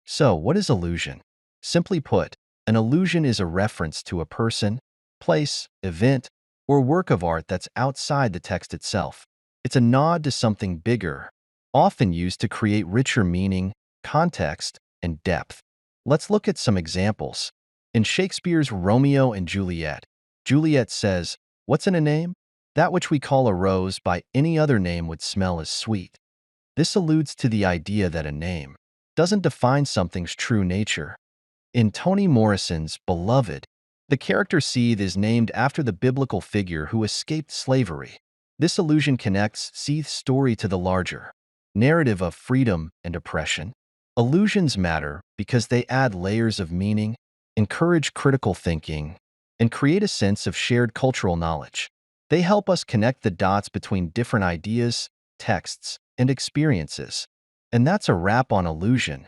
So, what is allusion? Simply put, an allusion is a reference to a person, place, event, or work of art that's outside the text itself. It's a nod to something bigger, often used to create richer meaning, context, and depth. Let's look at some examples. In Shakespeare's Romeo and Juliet, Juliet says, "What's in a name? That which we call a rose by any other name would smell as sweet." This alludes to the idea that a name doesn't define something's true nature. In Toni Morrison's Beloved, the character Seeth is named after the biblical figure who escaped slavery. This allusion connects Seeth's story to the larger narrative of freedom and oppression. Allusions matter because they add layers of meaning, encourage critical thinking, and create a sense of shared cultural knowledge. They help us connect the dots between different ideas, texts, and experiences. And that's a wrap on allusion.